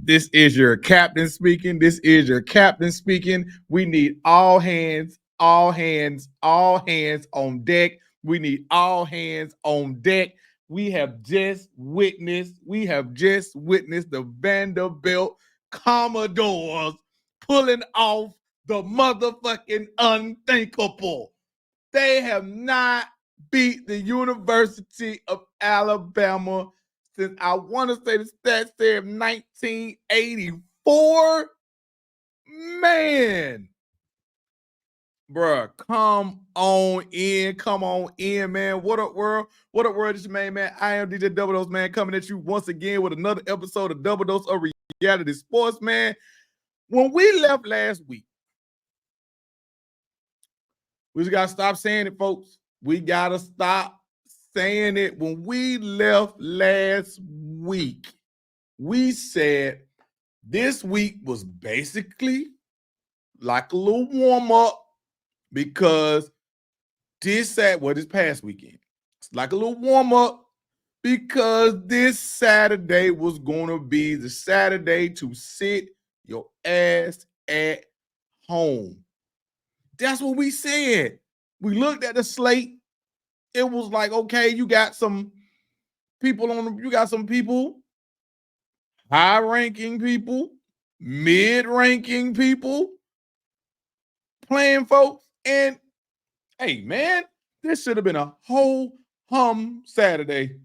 This is your captain speaking. This is your captain speaking. We need all hands, all hands, all hands on deck. We need all hands on deck. We have just witnessed the Vanderbilt Commodores pulling off the motherfucking unthinkable. They have not beat the University of Alabama since I want to say the stats there of 1984. Man, bruh, come on in, man. What up, world? What up, world? This is your main man. I am DJ Double Dose, man, coming at you once again with another episode of Double Dose of Reality Sports, man. When we left last week, we just gotta stop saying it, folks. We gotta stop saying it. When we left last week, we said this week was basically like a little warm-up because this past weekend. It's like a little warm-up because this Saturday was gonna be the Saturday to sit your ass at home. That's what we said. We looked at the slate. It was like, okay, you got some people high-ranking people, mid-ranking people playing, folks. And hey, man, this should have been a whole hum Saturday.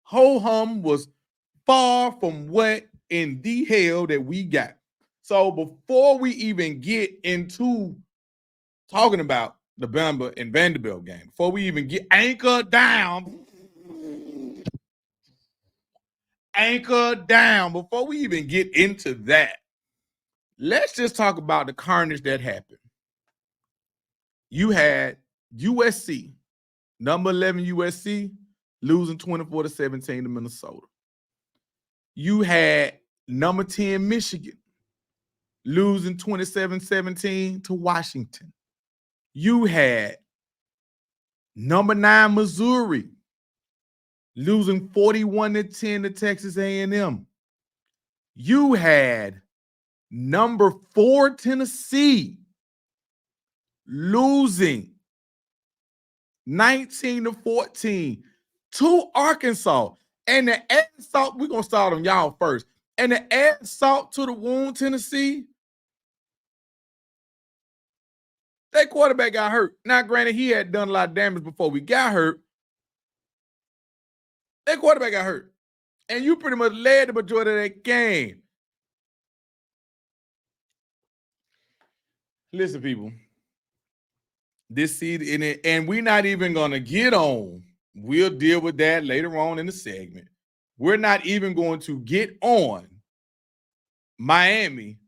Ho hum was far from what in the hell that we got. So before we even get into talking about the Bama and Vanderbilt game, before we even get anchored down, before we even get into that, let's just talk about the carnage that happened. You had USC, number 11 USC, losing 24-17 to Minnesota. You had number 10 Michigan, losing 27-17 to Washington. You had number 9 Missouri, losing 41-10 to Texas A&M. You had number 4 Tennessee, losing 19-14 to Arkansas. And the add salt, we're going to start on y'all first. And the add salt to the wound, Tennessee, that quarterback got hurt. Now, granted, he had done a lot of damage before we got hurt. That quarterback got hurt. And you pretty much led the majority of that game. Listen, people. This season, and we're not even going to get on. We'll deal with that later on in the segment. We're not even going to get on Miami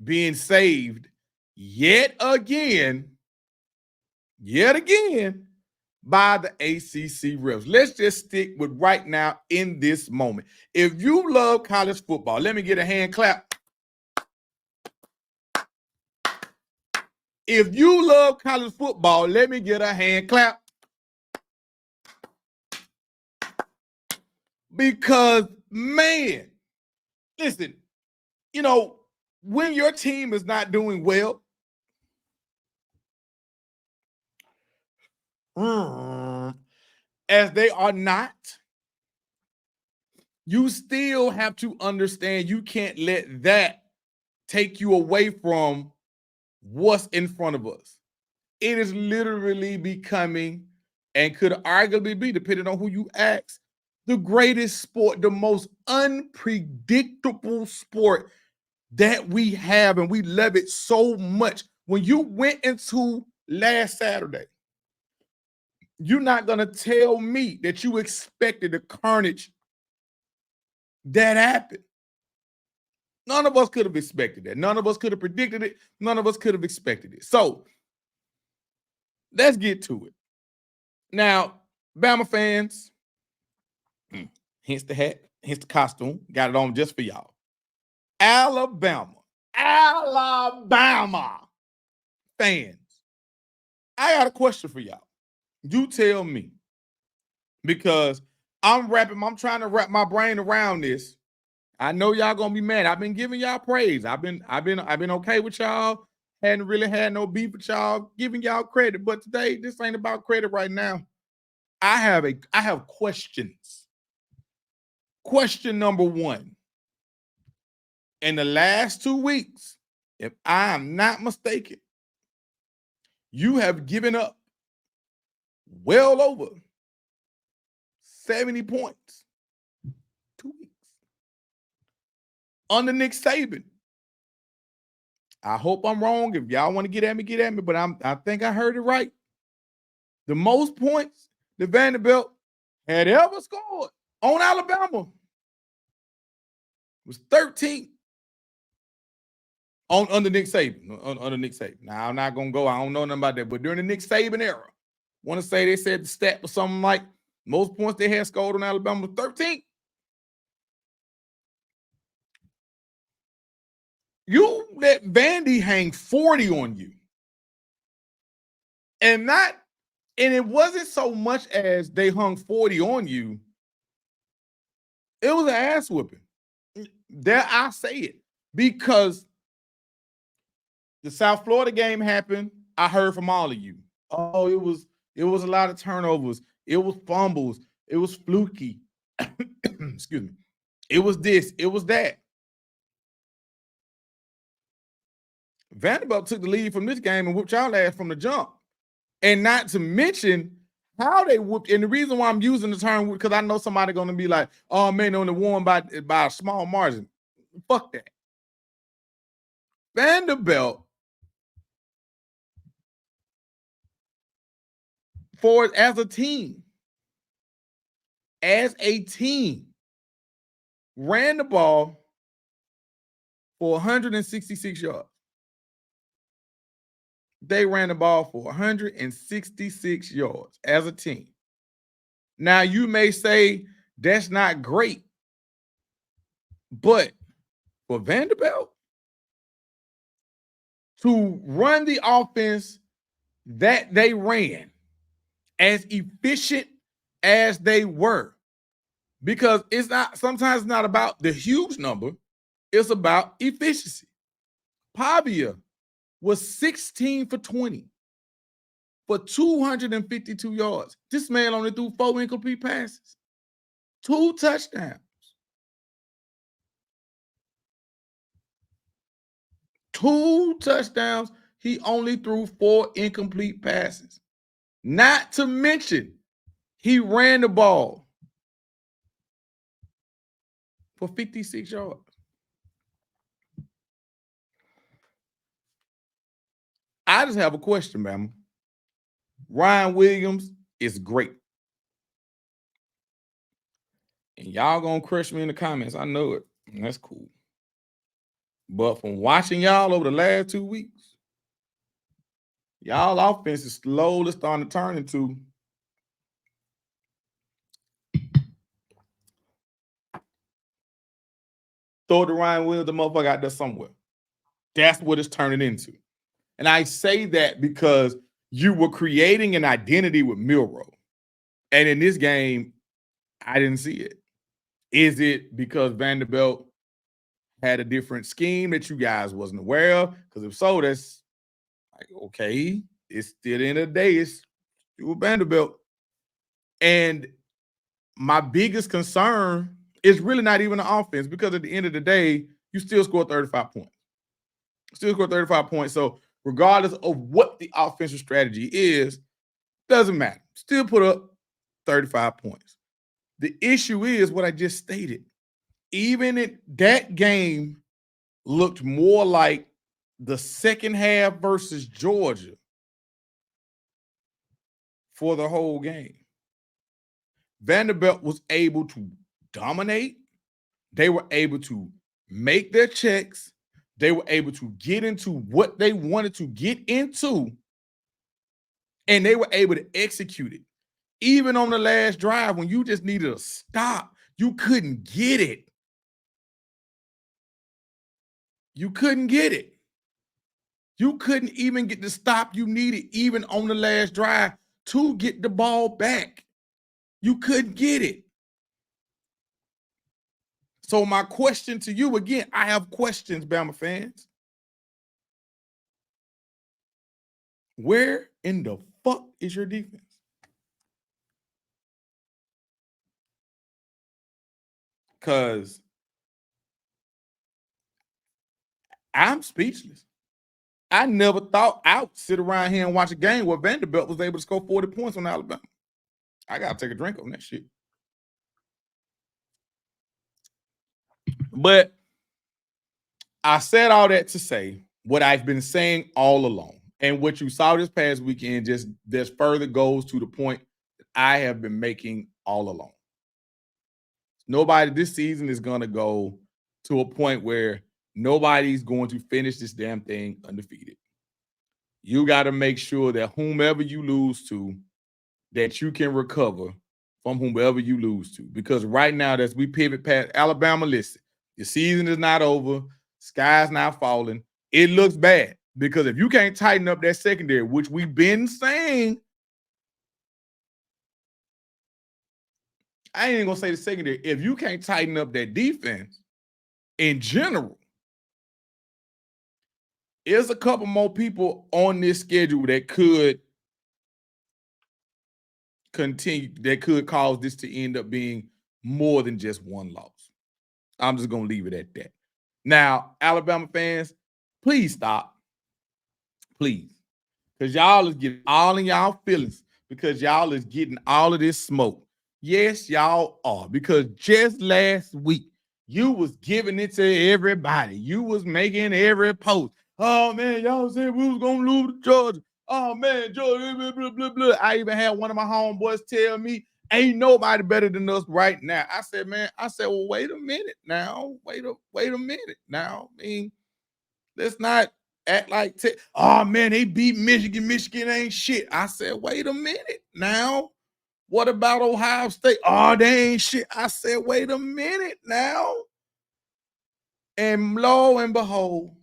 being saved yet again by the ACC refs. Let's just stick with right now in this moment. If you love college football, let me get a hand clap. If you love college football, let me get a hand clap. Because, man, listen, you know, when your team is not doing well, as they are not, you still have to understand you can't let that take you away from what's in front of us. It is literally becoming, and could arguably be, depending on who you ask, the greatest sport, the most unpredictable sport that we have, and we love it so much. When you went into last Saturday, you're not going to tell me that you expected the carnage that happened. None of us could have expected that. None of us could have predicted it. None of us could have expected it. So let's get to it. Now, Bama fans, hence the hat, hence the costume, got it on just for y'all. Alabama fans, I got a question for y'all. You tell me, because I'm trying to wrap my brain around this. I know y'all gonna be mad. I've been giving y'all praise. I've been okay with y'all. Hadn't really had no beef with y'all, giving y'all credit. But today, this ain't about credit right now. I have questions. Question number one. In the last 2 weeks, if I am not mistaken, you have given up well over 70 points. 2 weeks. Under Nick Saban. I hope I'm wrong. If y'all want to get at me, but I think I heard it right. The most points the Vanderbilt had ever scored on Alabama was 13 under Nick Saban. Under Nick Saban. Now I'm not gonna go. I don't know nothing about that, but during the Nick Saban era, want to say they said the stat was something like most points they had scored on Alabama was 13. You let Vandy hang 40 on you. And it wasn't so much as they hung 40 on you. It was an ass whipping. There I say it. Because the South Florida game happened, I heard from all of you. Oh, it was a lot of turnovers. It was fumbles. It was fluky. Excuse me. It was this. It was that. Vanderbilt took the lead from this game and whooped y'all ass from the jump. And not to mention how they whooped. And the reason why I'm using the term, because I know somebody going to be like, oh, man, only won by a small margin. Fuck that. Vanderbilt, as a team, ran the ball for 166 yards. They ran the ball for 166 yards as a team. Now, you may say that's not great, but for Vanderbilt to run the offense that they ran, as efficient as they were, because sometimes it's not about the huge number, it's about efficiency. Pavia was 16 for 20 for 252 yards. This man only threw 4 incomplete passes, 2 touchdowns. 2 touchdowns. He only threw 4 incomplete passes. Not to mention, he ran the ball for 56 yards. I just have a question, man. Ryan Williams is great. And y'all gonna crush me in the comments. I know it. And that's cool. But from watching y'all over the last 2 weeks, y'all offense is slowly starting to turn into throw the Ryan Williams, the motherfucker out there somewhere. That's what it's turning into. And I say that because you were creating an identity with Milroe. And in this game, I didn't see it. Is it because Vanderbilt had a different scheme that you guys wasn't aware of? Because if so, that's like, okay, it's still the end of the day, it's still Vanderbilt. And my biggest concern is really not even the offense, because at the end of the day, you still score 35 points. Still score 35 points. So regardless of what the offensive strategy is, doesn't matter. Still put up 35 points. The issue is what I just stated. Even that game looked more like the second half versus Georgia for the whole game. Vanderbilt was able to dominate. They were able to make their checks. They were able to get into what they wanted to get into, and they were able to execute it. Even on the last drive, when you just needed a stop, you couldn't get it. You couldn't get it. You couldn't even get the stop you needed, even on the last drive, to get the ball back. You couldn't get it. So my question to you again, I have questions, Bama fans. Where in the fuck is your defense? Because I'm speechless. I never thought I would sit around here and watch a game where Vanderbilt was able to score 40 points on Alabama. I got to take a drink on that shit. But I said all that to say what I've been saying all along. And what you saw this past weekend just further goes to the point that I have been making all along. Nobody this season is going to go to a point where nobody's going to finish this damn thing undefeated. You got to make sure that whomever you lose to, that you can recover from whomever you lose to. Because right now, as we pivot past Alabama, listen, the season is not over. Sky's not falling. It looks bad because if you can't tighten up that secondary, which we've been saying, I ain't gonna say the secondary. If you can't tighten up that defense in general, there's a couple more people on this schedule that could continue, that could cause this to end up being more than just one loss. I'm just gonna leave it at that. Now, Alabama fans, please stop. Please. Because y'all is getting all in y'all feelings because y'all is getting all of this smoke. Yes, y'all are. Because just last week, you was giving it to everybody. You was making every post. Oh, man, y'all said we was going to lose to Georgia. Oh, man, Georgia, blah, blah, blah, blah. I even had one of my homeboys tell me, ain't nobody better than us right now. I said, well, wait a minute now. Wait a minute now. I mean, let's not act like, oh man, they beat Michigan. Michigan ain't shit. I said, wait a minute now. What about Ohio State? Oh, they ain't shit. I said, wait a minute now. And lo and behold,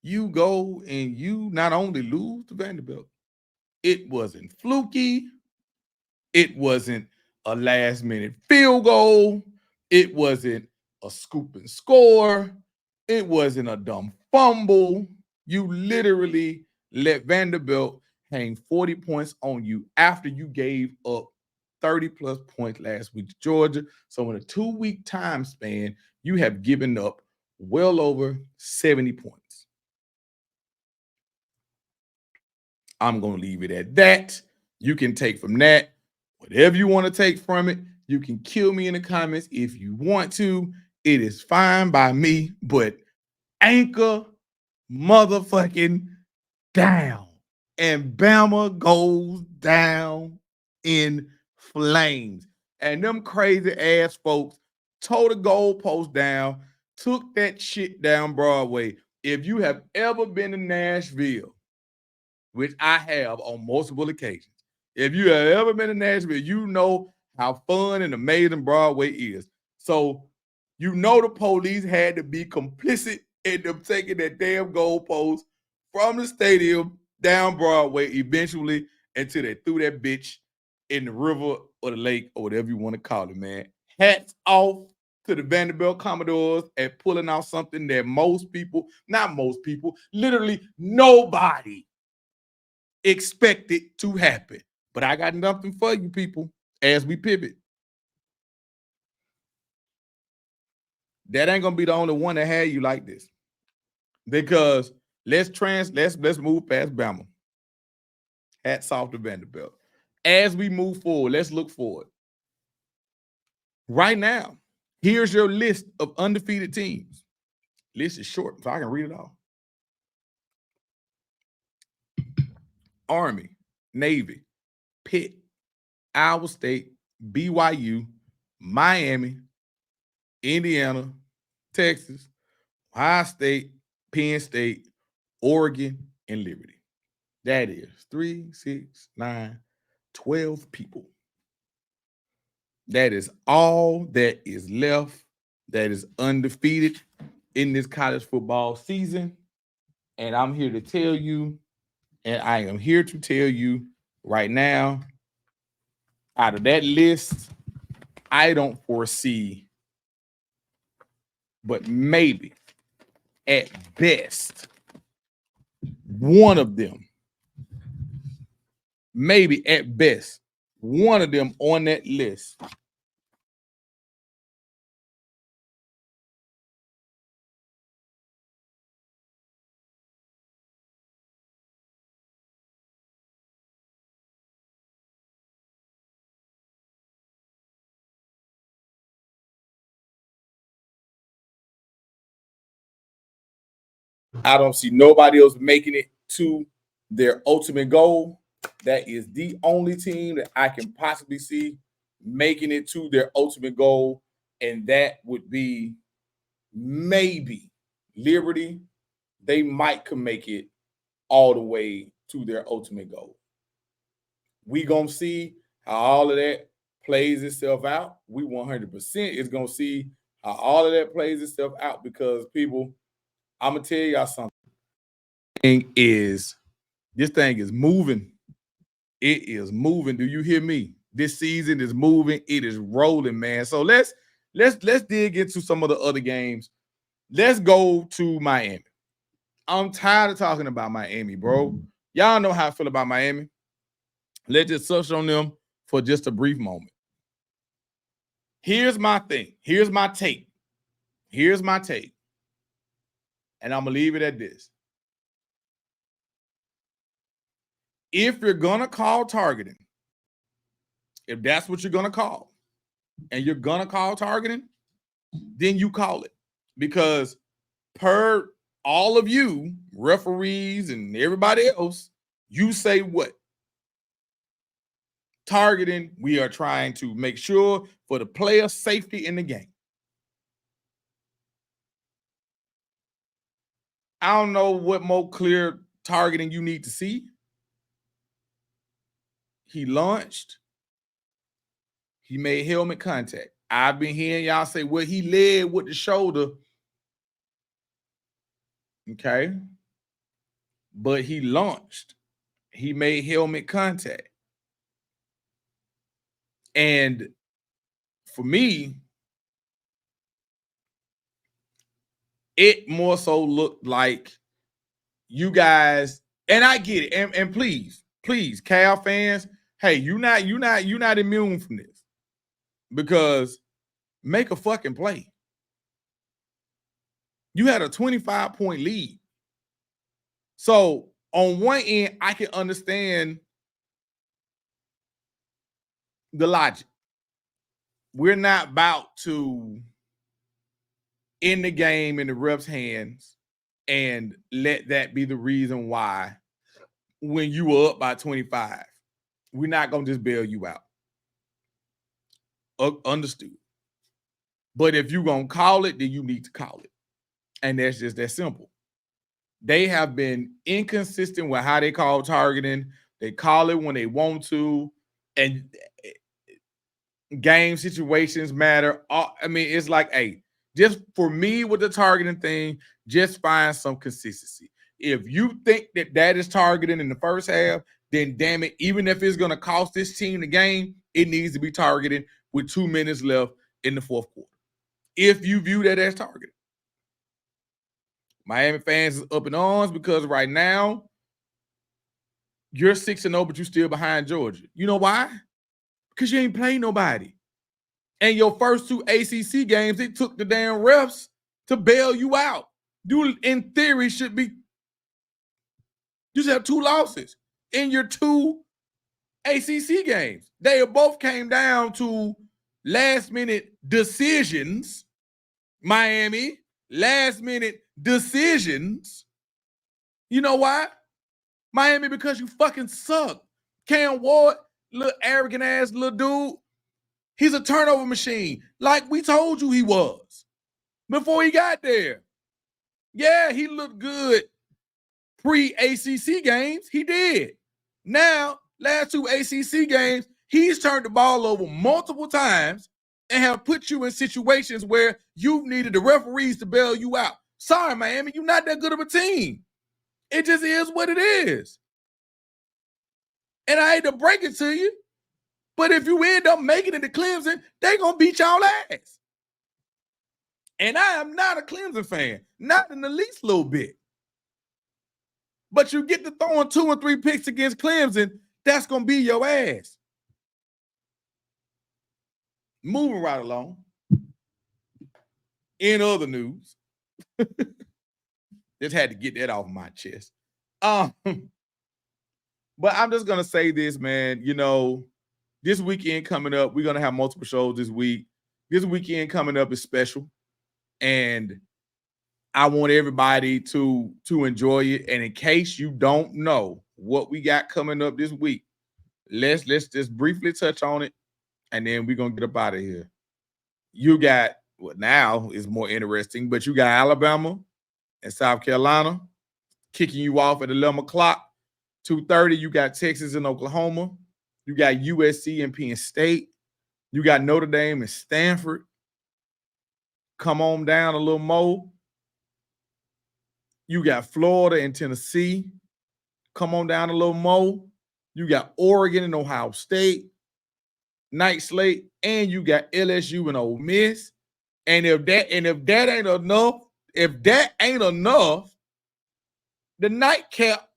you go and you not only lose to Vanderbilt, it wasn't fluky. It wasn't a last minute field goal. It wasn't a scoop and score. It wasn't a dumb fumble. You literally let Vanderbilt hang 40 points on you after you gave up 30 plus points last week to Georgia. So in a 2-week time span, you have given up well over 70 points. I'm going to leave it at that. You can take from that whatever you want to take from it. You can kill me in the comments if you want to. It is fine by me, but anchor motherfucking down. And Bama goes down in flames. And them crazy ass folks tore the goalpost down, took that shit down Broadway. If you have ever been to Nashville, which I have on multiple occasions, if you have ever been to Nashville, you know how fun and amazing Broadway is. So you know the police had to be complicit in them taking that damn goalpost from the stadium down Broadway eventually until they threw that bitch in the river or the lake or whatever you want to call it, man. Hats off to the Vanderbilt Commodores at pulling out something that not most people, literally nobody expected to happen. But I got nothing for you people as we pivot. That ain't gonna be the only one that had you like this. Because let's move past Bama. Hats off to Vanderbilt. As we move forward, let's look forward. Right now, here's your list of undefeated teams. List is short, so I can read it all. Army, Navy, Pitt, Iowa State, BYU, Miami, Indiana, Texas, Ohio State, Penn State, Oregon, and Liberty. That is 3, 6, 9, 12 people. That is all that is left that is undefeated in this college football season. And I'm here to tell you, and I am here to tell you right now, out of that list, I don't foresee, but maybe at best, one of them, maybe at best, one of them on that list I don't see nobody else making it to their ultimate goal. That is the only team that I can possibly see making it to their ultimate goal, and that would be maybe Liberty. They might can make it all the way to their ultimate goal. We gonna see how all of that plays itself out. We 100% is gonna see how all of that plays itself out, because people, I'm gonna tell y'all something. This thing is moving. It is moving. Do you hear me? This season is moving. It is rolling, man. So let's dig into some of the other games. Let's go to Miami. I'm tired of talking about Miami, bro. Y'all know how I feel about Miami. Let's just touch on them for just a brief moment. Here's my thing. Here's my take. Here's my take. And I'm going to leave it at this. If you're going to call targeting, if that's what you're going to call, and you're going to call targeting, then you call it. Because per all of you, referees and everybody else, you say what? Targeting, we are trying to make sure for the player safety in the game. I don't know what more clear targeting you need to see. He launched. He made helmet contact. I've been hearing y'all say, well, he led with the shoulder. Okay. But he launched. He made helmet contact. And for me, it more so looked like you guys, and I get it. And please, Cal fans, hey, you're not immune from this, because make a fucking play. You had a 25-point lead. So on one end, I can understand the logic. We're not about to end the game in the ref's hands and let that be the reason why when you were up by 25, we're not going to just bail you out. Understood. But if you're going to call it, then you need to call it. And that's just that simple. They have been inconsistent with how they call targeting. They call it when they want to. And game situations matter. I mean, it's like, hey, just for me with the targeting thing, just find some consistency. If you think that that is targeting in the first half, then damn it, even if it's going to cost this team the game, it needs to be targeted with 2 minutes left in the fourth quarter. If you view that as targeting. Miami fans is up in arms because right now you're 6-0, but you're still behind Georgia. You know why? Because you ain't played nobody. And your first 2 ACC games, it took the damn refs to bail you out. You, in theory, should be, you should have 2 losses in your 2 ACC games. They both came down to last-minute decisions. Miami, last-minute decisions. You know why? Miami, because you fucking suck. Cam Ward, little arrogant-ass little dude, he's a turnover machine, like we told you he was before he got there. Yeah, he looked good pre-ACC games. He did. Now, last 2 ACC games, he's turned the ball over multiple times and have put you in situations where you've needed the referees to bail you out. Sorry, Miami, you're not that good of a team. It just is what it is. And I hate to break it to you, but if you end up making it to Clemson, they're going to beat y'all ass. And I am not a Clemson fan, not in the least little bit. But you get to throwing 2 and 3 picks against Clemson, that's going to be your ass. Moving right along. In other news, just had to get that off my chest. But I'm just going to say this, man. You know, this weekend coming up, we're going to have multiple shows this week. This weekend coming up is special. And I want everybody to enjoy it. And in case you don't know what we got coming up this week, let's just briefly touch on it, and then we're going to get up out of here. You got, what now is more interesting, but you got Alabama and South Carolina kicking you off at 11 o'clock. 2:30, you got Texas and Oklahoma. You got USC and Penn State. You got Notre Dame and Stanford. Come on down a little more. You got Florida and Tennessee. Come on down a little more. You got Oregon and Ohio State. Night slate. And you got LSU and Ole Miss. And if that ain't enough, the nightcap,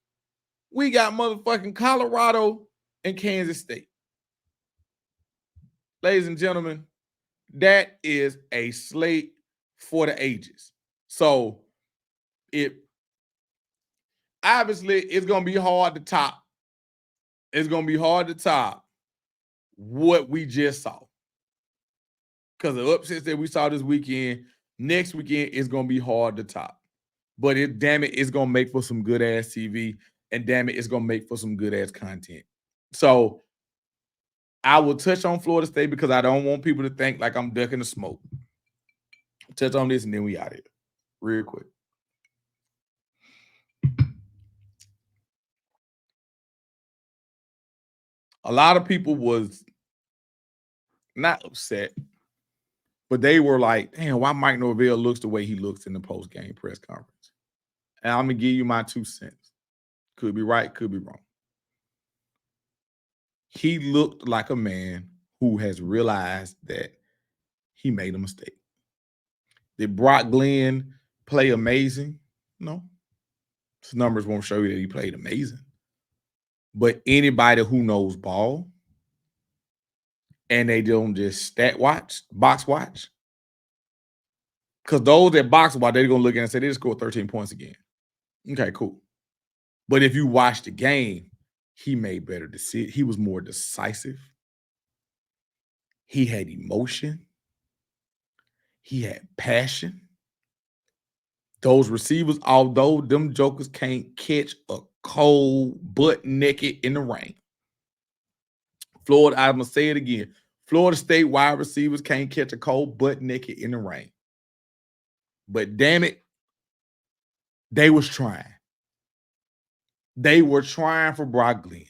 we got motherfucking Colorado and Kansas State. Ladies and gentlemen, that is a slate for the ages. So obviously it's going to be hard to top. It's going to be hard to top what we just saw. Because the upsets that we saw this weekend, next weekend is going to be hard to top. But damn it, it's going to make for some good ass TV. And damn it, it's going to make for some good ass content. So I will touch on Florida State because I don't want people to think like I'm ducking the smoke. Touch on this and then we out of here real quick. A lot of people was not upset, but they were like, damn, why Mike Norvell looks the way he looks in the post-game press conference. And I'm going to give you my 2 cents. Could be right, could be wrong. He looked like a man who has realized that he made a mistake. Did Brock Glenn play amazing? No. His numbers won't show you that he played amazing. But anybody who knows ball and they don't just box watch, because those that box watch, they're going to look at it and say they just scored 13 points again. Okay, cool. But if you watch the game, he made better decisions. He was more decisive. He had emotion. He had passion. Those receivers, although them jokers can't catch a cold butt naked in the rain. Florida, I'm going to say it again. Florida State wide receivers can't catch a cold butt naked in the rain. But damn it, they was trying. They were trying for Brock Glenn.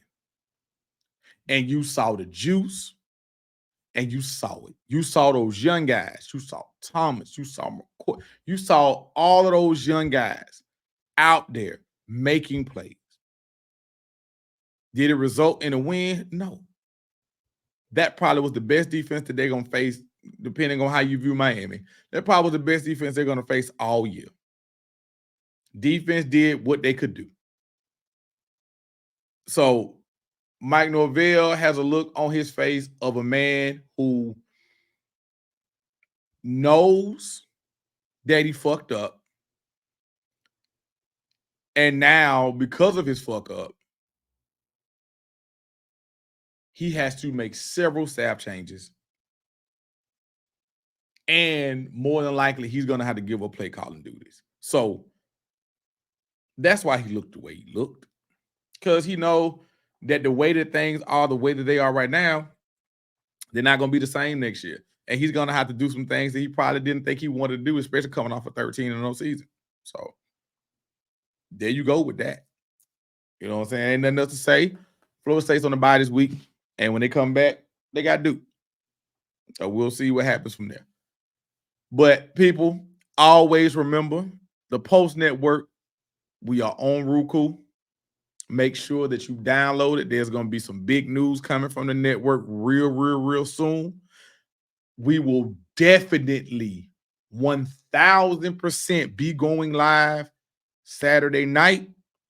And you saw the juice. And you saw it. You saw those young guys. You saw Thomas. You saw McCoy. You saw all of those young guys out there making plays. Did it result in a win? No. That probably was the best defense that they're going to face, depending on how you view Miami. That probably was the best defense they're going to face all year. Defense did what they could do. So Mike Norvell has a look on his face of a man who knows that he fucked up. And now, because of his fuck up, he has to make several staff changes. And more than likely, he's going to have to give up play calling duties. So that's why he looked the way he looked. Because he knows that the way that things are, the way that they are right now, they're not going to be the same next year. And he's going to have to do some things that he probably didn't think he wanted to do, especially coming off of 13-0 season. So there you go with that. You know what I'm saying? Ain't nothing else to say. Florida State's on the bye this week. And when they come back, they got Duke. So we'll see what happens from there. But people, always remember the Post Network. We are on Roku. Make sure that you download it. There's going to be some big news coming from the network real soon. We will definitely 1000% be going live Saturday night.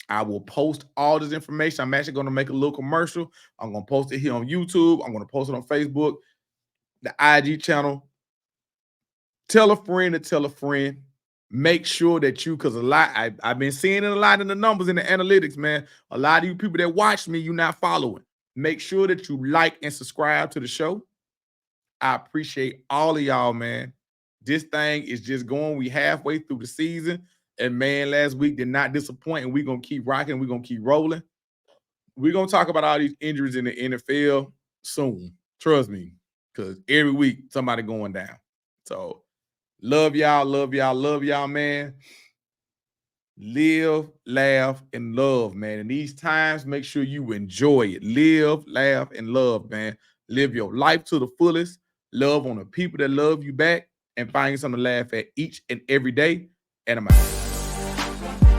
I will post all this information. I'm actually going to make a little commercial. I'm going to post it here on YouTube. I'm going to post it on Facebook, the IG channel. Tell a friend to tell a friend. Make sure that you, because a lot, I've been seeing it a lot in the numbers in the analytics, man. A lot of you people that watch me, you're not following. Make sure that you like and subscribe to the show. I appreciate all of y'all, man. This thing is just going. We halfway through the season. And man, last week did not disappoint. And we're going to keep rocking. We're going to keep rolling. We're going to talk about all these injuries in the NFL soon. Trust me. Because every week, somebody going down. So, love y'all, man. Live, laugh, and love, man. In these times, make sure you enjoy it. Live, laugh, and love, man. Live your life to the fullest. Love on the people that love you back, and find something to laugh at each and every day. And I'm out.